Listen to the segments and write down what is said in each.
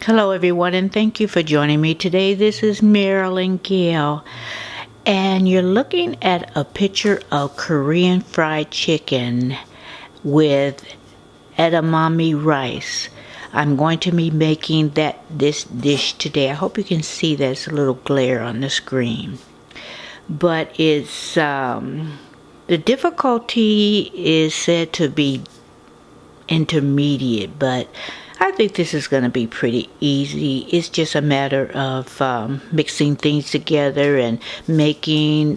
Hello everyone, and thank you for joining me today. This is Marilyn Gale, and you're looking at a picture of Korean fried chicken with edamame rice. I'm going to be making this dish today. I hope you can see there's a little glare on the screen, but it's the difficulty is said to be intermediate, but I think this is going to be pretty easy. It's just a matter of mixing things together and making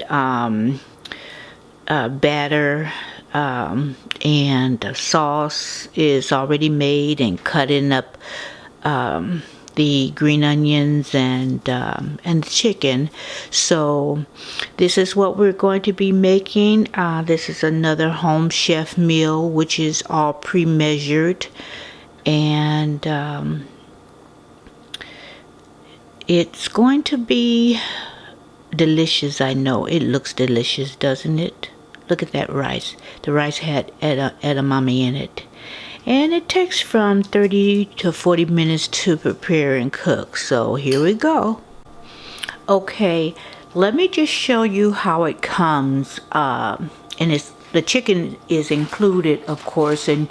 batter, and the sauce is already made, and cutting up the green onions and the chicken. So this is what we're going to be making. This is another home chef meal, which is all pre-measured, and it's going to be delicious. I know it looks delicious, doesn't it? Look at that rice. The rice had edamame in it. And it takes from 30 to 40 minutes to prepare and cook. So here we go. Okay, let me just show you how it comes. And the chicken is included, of course, and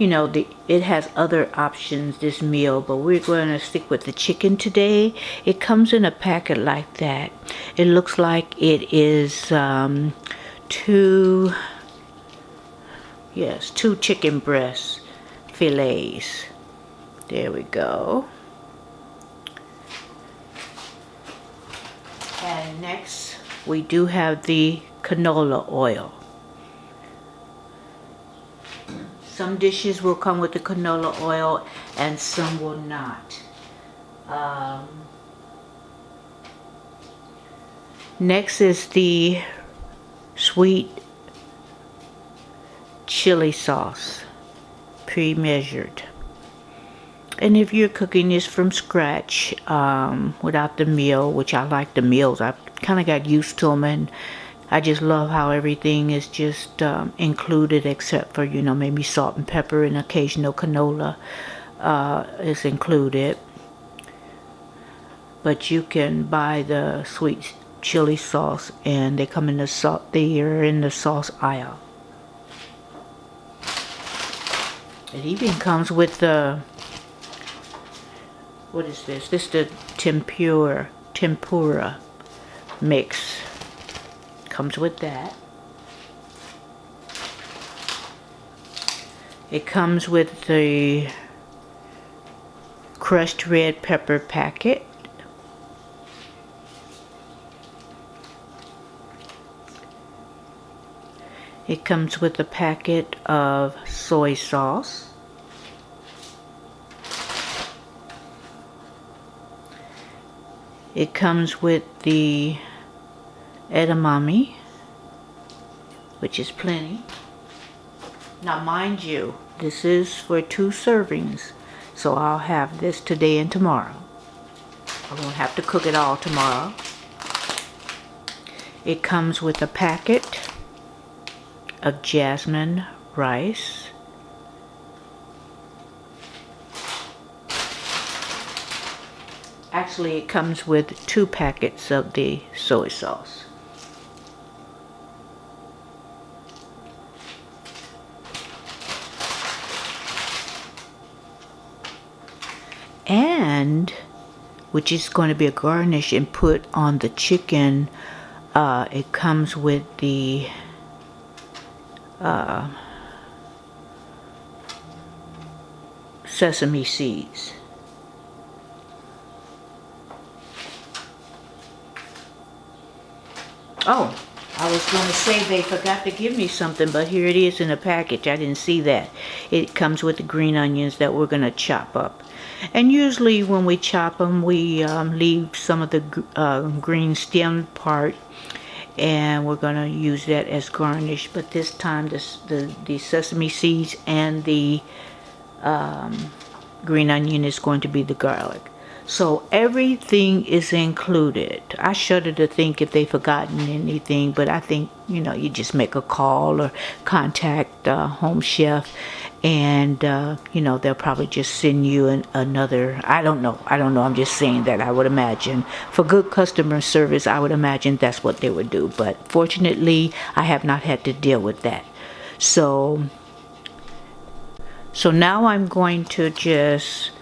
it has other options, this meal, but we're going to stick with the chicken today. It comes in a packet like that. It looks like it is two chicken breast fillets. There we go. And next we do have the canola oil. Some dishes will come with the canola oil and some will not. Next is the sweet chili sauce, pre-measured. And if you're cooking this from scratch, without the meal, which I like the meals, I kind of got used to them, and I just love how everything is just included, except for maybe salt and pepper and occasional canola is included. But you can buy the sweet chili sauce, and they come in the they are in the sauce aisle. It even comes with the, what is this? This is the tempura mix. Comes with that. It comes with the crushed red pepper packet. It comes with a packet of soy sauce. It comes with the edamame, which is plenty. Now mind you, this is for 2 servings, so I'll have this today and tomorrow. I won't have to cook it all tomorrow. It comes with a packet of Jasmine Rice. Actually, it comes with 2 packets of the soy sauce. And which is going to be a garnish and put on the chicken. It comes with the sesame seeds. Oh, I was going to say they forgot to give me something, but here it is in a package. I didn't see that. It comes with the green onions that we're going to chop up. And usually when we chop them, we leave some of the green stem part, and we're going to use that as garnish. But this time the sesame seeds and the green onion is going to be the garlic. So everything is included. I shudder to think if they've forgotten anything, but I think, you just make a call or contact Home Chef, and they'll probably just send you another. I don't know. I'm just saying that I would imagine for good customer service, I would imagine that's what they would do. But fortunately, I have not had to deal with that. So now I'm going to just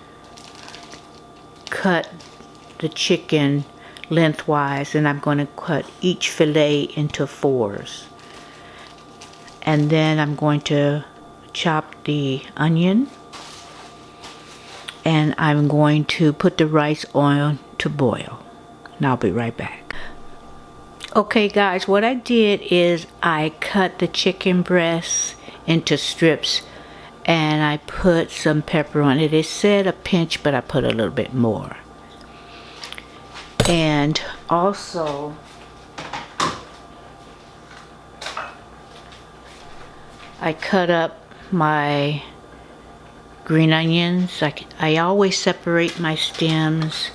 cut the chicken lengthwise, and I'm going to cut each fillet into 4s. And then I'm going to chop the onion, and I'm going to put the rice on to boil. And I'll be right back. Okay guys, what I did is I cut the chicken breasts into strips, and I put some pepper on it. It said a pinch, but I put a little bit more. And also, I cut up my green onions. I always separate my stems,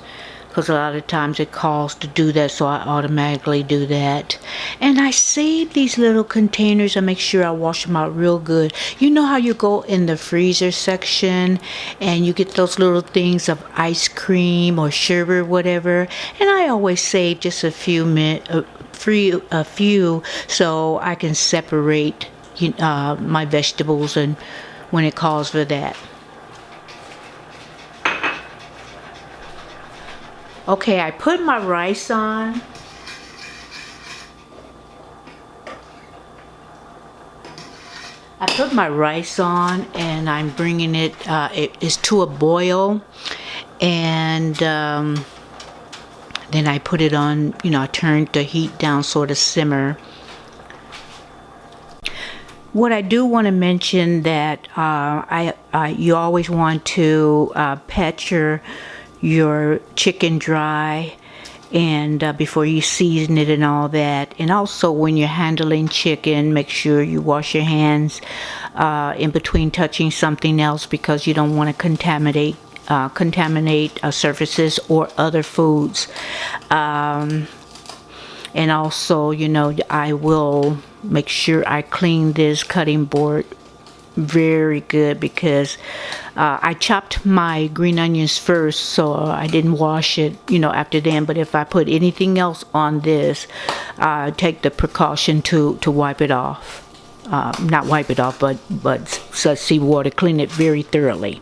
because a lot of times it calls to do that, so I automatically do that. And I save these little containers. I make sure I wash them out real good. You know how you go in the freezer section and you get those little things of ice cream or sugar, whatever, and I always save just a few so I can separate my vegetables and when it calls for that. Okay, I put my rice on. And I'm bringing it, it is to a boil, and then I put it on, I turned the heat down, sort of simmer. What I do want to mention that you always want to pat your chicken dry, and before you season it and all that. And also when you're handling chicken, make sure you wash your hands in between touching something else, because you don't want to contaminate surfaces or other foods. And also, I will make sure I clean this cutting board very good, because I chopped my green onions first, so I didn't wash it after then. But if I put anything else on this, take the precaution to wipe it off. Not wipe it off, but seawater, clean it very thoroughly.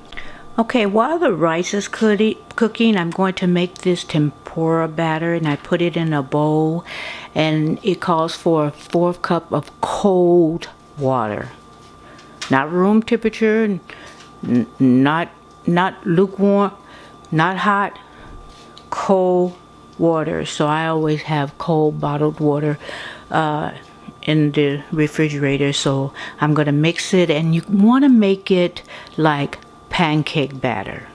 Okay, while the rice is cooking, I'm going to make this tempura batter, and I put it in a bowl, and it calls for a 4th cup of cold water. Not room temperature, not lukewarm, not hot, cold water. So I always have cold bottled water in the refrigerator. So I'm going to mix it, and you want to make it like pancake batter,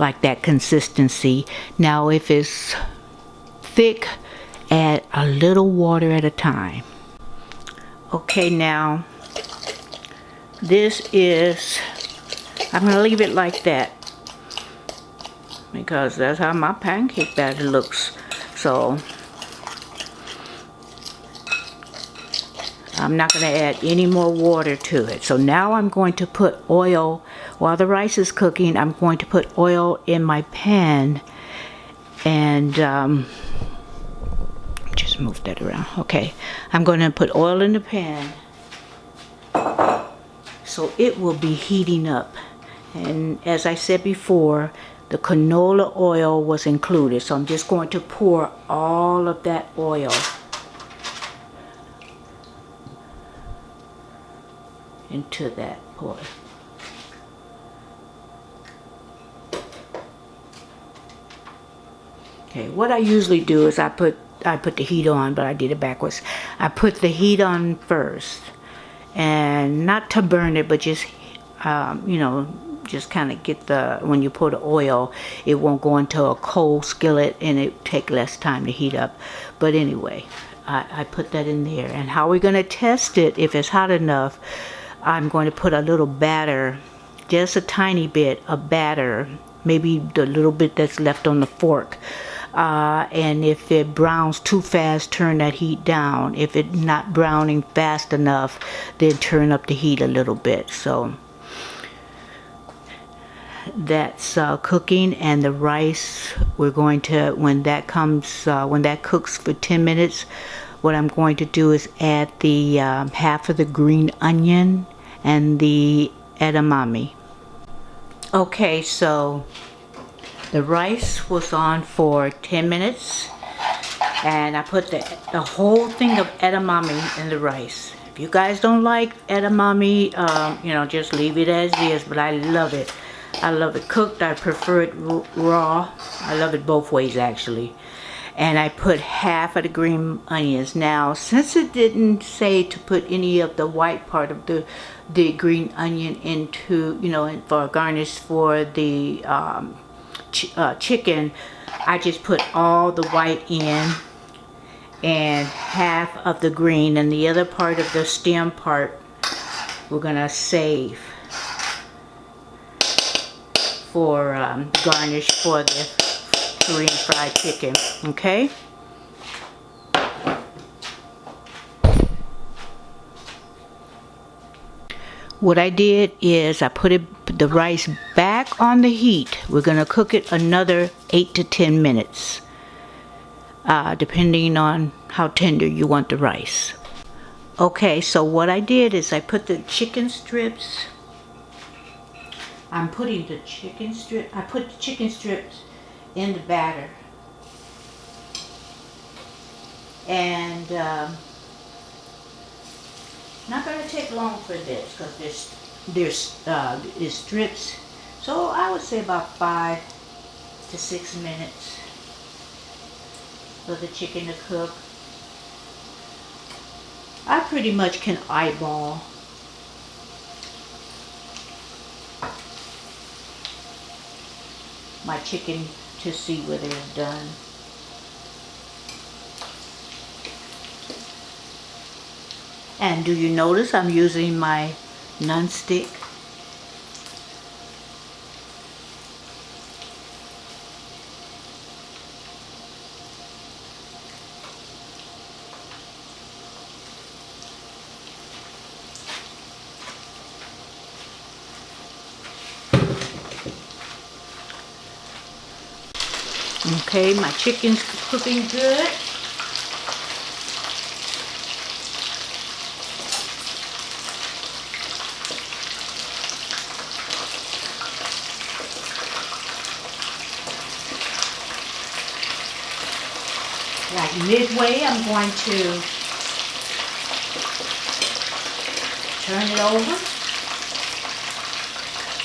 like that consistency. Now if it's thick, add a little water at a time. Okay, now I'm going to leave it like that, because that's how my pancake batter looks. So I'm not going to add any more water to it. So now I'm going to put oil, while the rice is cooking, I'm going to put oil in my pan, and just move that around. Okay, I'm going to put oil in the pan, so it will be heating up. And as I said before, the canola oil was included, so I'm just going to pour all of that oil into that pot. Okay, what I usually do is I put the heat on, but I did it backwards. I put the heat on first, and not to burn it, but just just kind of get when you pour the oil, it won't go into a cold skillet, and it take less time to heat up. But anyway, I put that in there. And how we're going to test it, if it's hot enough, I'm going to put a little batter, just a tiny bit of batter, maybe the little bit that's left on the fork. And if it browns too fast, turn that heat down. If it's not browning fast enough, then turn up the heat a little bit. So that's cooking, and the rice, we're going to, when that cooks for 10 minutes, what I'm going to do is add the half of the green onion and the edamame. Okay, so the rice was on for 10 minutes, and I put the whole thing of edamame in the rice. If you guys don't like edamame, you know, just leave it as is, but I love it. I love it cooked. I prefer it raw. I love it both ways, actually. And I put half of the green onions. Now, since it didn't say to put any of the white part of the green onion into, you know, for a garnish for the chicken, I just put all the white in and half of the green, and the other part of the stem part we're gonna save for garnish for the Korean fried chicken. Okay, what I did is I put the rice back on the heat. We're gonna cook it another 8 to 10 minutes, depending on how tender you want the rice. Okay, so what I did is I put the chicken strips. I put the chicken strips in the batter, and not gonna take long for this because there's strips. So I would say about 5 to 6 minutes for the chicken to cook. I pretty much can eyeball my chicken to see whether it's done. And do you notice I'm using my non-stick? Okay, my chicken's cooking good. Like midway, I'm going to turn it over.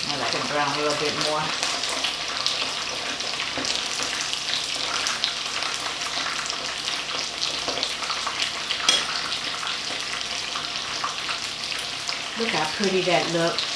I'll let it brown a little bit more. Look how pretty that looks.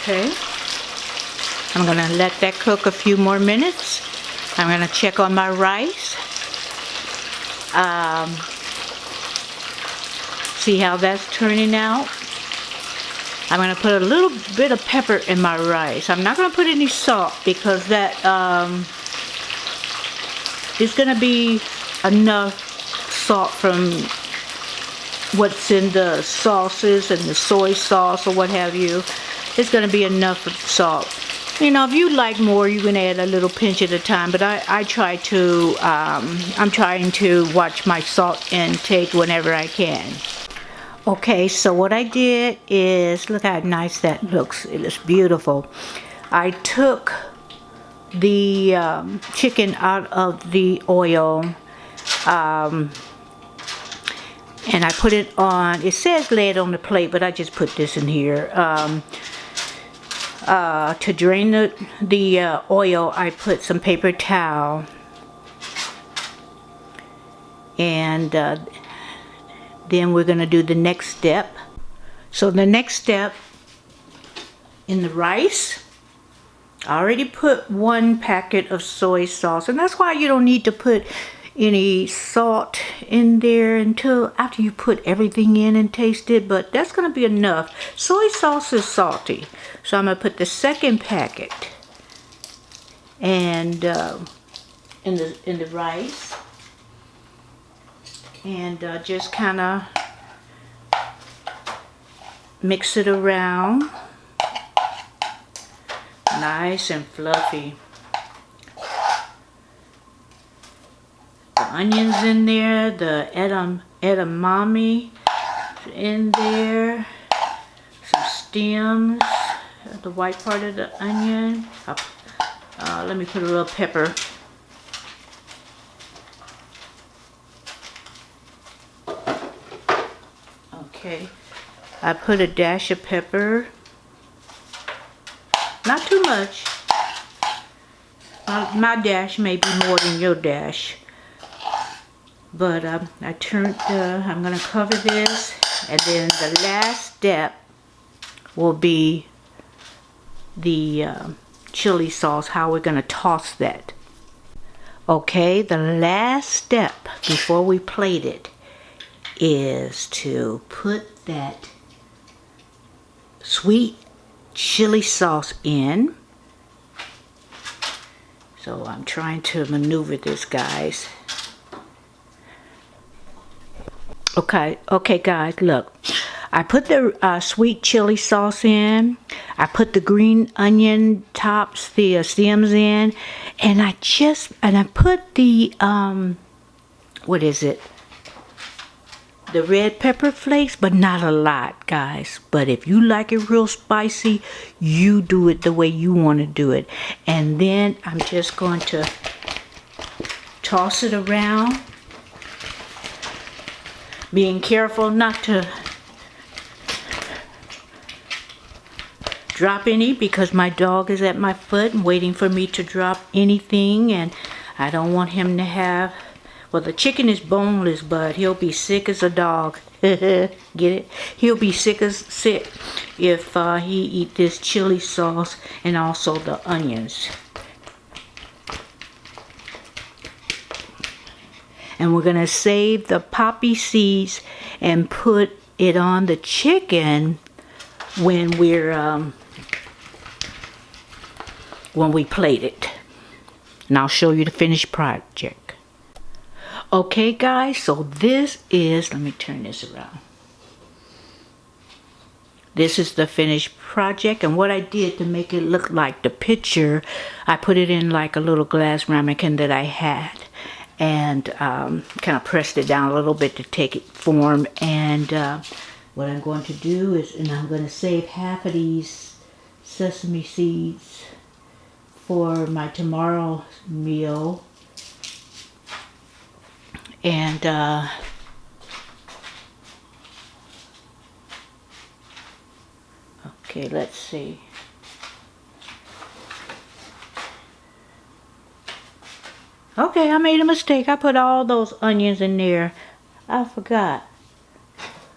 Okay, I'm gonna let that cook a few more minutes. I'm gonna check on my rice. See how that's turning out. I'm gonna put a little bit of pepper in my rice. I'm not gonna put any salt because that is gonna be enough salt from what's in the sauces and the soy sauce or what have you. It's going to be enough salt. You know, if you like more, you can add a little pinch at a time. But I try to, I'm trying to watch my salt intake whenever I can. Okay, so what I did is, look how nice that looks. It looks beautiful. I took the chicken out of the oil. And I put it on, it says lay it on the plate, but I just put this in here. To drain the oil, I put some paper towel, and then we're going to do the next step. So the next step, in the rice, I already put 1 packet of soy sauce, and that's why you don't need to put any salt in there until after you put everything in and taste it, but that's going to be enough. Soy sauce is salty, so I'm going to put the 2nd packet and in the rice, and just kind of mix it around, nice and fluffy. The onions in there, the edamame in there, some stems, the white part of the onion. Let me put a little pepper. Okay, I put a dash of pepper, not too much. My dash may be more than your dash. But I'm going to cover this, and then the last step will be the chili sauce, how we're going to toss that. Okay, the last step before we plate it is to put that sweet chili sauce in. So I'm trying to maneuver this, guys. Okay guys, look. I put the sweet chili sauce in. I put the green onion tops, the stems in, and I put the what is it? The red pepper flakes, but not a lot, guys. But if you like it real spicy, you do it the way you want to do it. And then I'm just going to toss it around, being careful not to drop any, because my dog is at my foot and waiting for me to drop anything, and I don't want him to have, well, the chicken is boneless, but he'll be sick as a dog. Get it? He'll be sick if he eat this chili sauce and also the onions. And we're gonna save the poppy seeds and put it on the chicken when we plate it. And I'll show you the finished project. Okay guys, so this is, let me turn this around. This is the finished project, and what I did to make it look like the picture, I put it in like a little glass ramekin that I had, and kind of pressed it down a little bit to take it form. And what I'm going to do is, and I'm going to save half of these sesame seeds for my tomorrow meal. And okay, let's see. Okay, I made a mistake. I put all those onions in there. I forgot.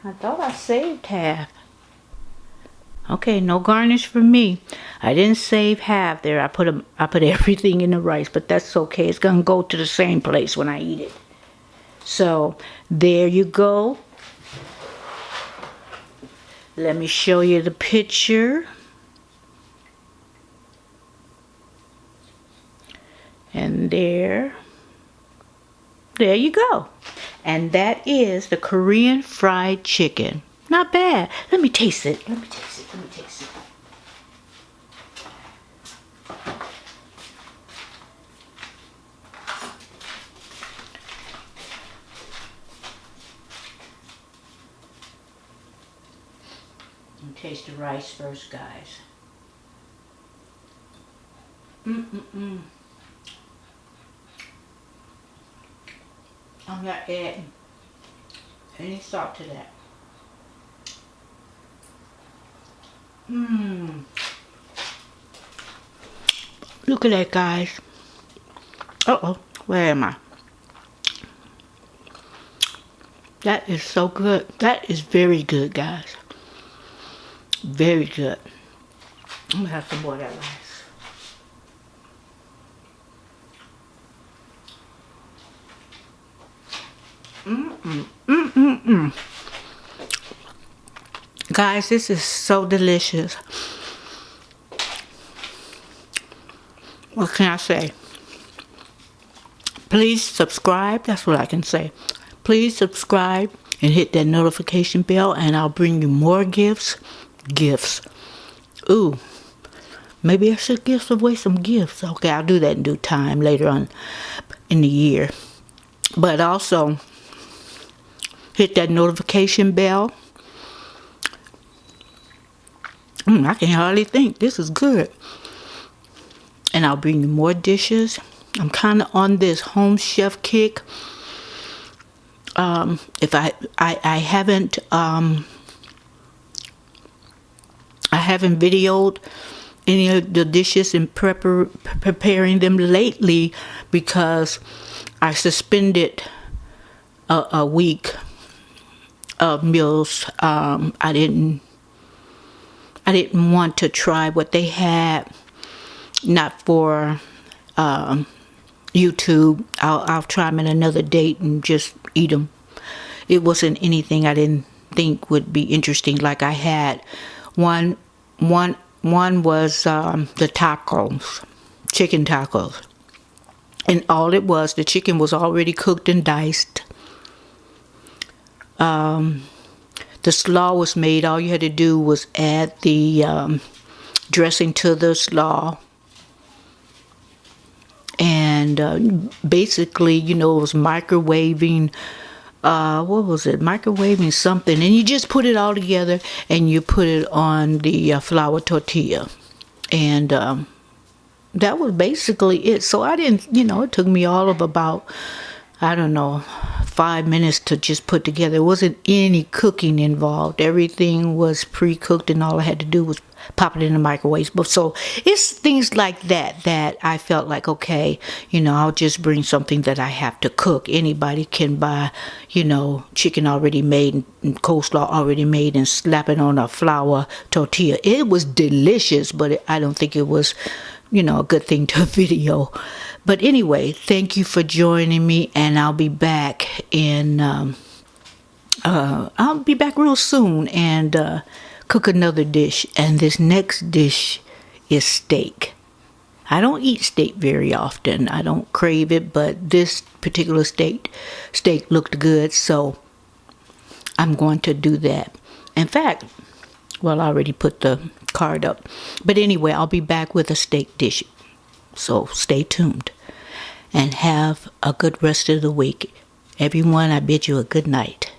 I thought I saved half. Okay, no garnish for me. I didn't save half there. I put everything in the rice, but that's okay. It's gonna go to the same place when I eat it. So there you go. Let me show you the picture. And there you go. And that is the Korean fried chicken. Not bad. Let me taste it. Let me taste it. Let me taste it. Taste the rice first, guys. I'm not adding any salt to that. Look at that, guys. Uh-oh, where am I? That is so good. That is very good, guys. Very good. I'm gonna have some more of that rice. Guys, this is so delicious. What can I say? Please subscribe. That's what I can say. Please subscribe and hit that notification bell, and I'll bring you more gifts. Ooh, maybe I should give away some gifts. Okay, I'll do that in due time later on in the year. But also, hit that notification bell. I can hardly think. This is good. And I'll bring you more dishes. I'm kind of on this home chef kick. If I haven't videoed any of the dishes and preparing them lately because I suspended a week of meals. I didn't want to try what they had, not for YouTube. I'll try them at another date and just eat them. It wasn't anything I didn't think would be interesting. Like I had one was the tacos, chicken tacos, and all it was, the chicken was already cooked and diced. The slaw was made. All you had to do was add the dressing to the slaw. And basically, it was microwaving, what was it? Microwaving something. And you just put it all together and you put it on the flour tortilla. And that was basically it. So I didn't, it took me all of about, 5 minutes to just put together. There wasn't any cooking involved. Everything was pre-cooked and all I had to do was pop it in the microwave. But so it's things like that I felt like, okay, I'll just bring something that I have to cook. Anybody can buy, chicken already made and coleslaw already made and slap it on a flour tortilla. It was delicious, but I don't think it was, a good thing to video. But anyway, thank you for joining me, and I'll be back real soon and cook another dish. And this next dish is steak. I don't eat steak very often. I don't crave it, but this particular steak looked good, so I'm going to do that. In fact, I already put the card up. But anyway, I'll be back with a steak dish. So stay tuned and have a good rest of the week. Everyone, I bid you a good night.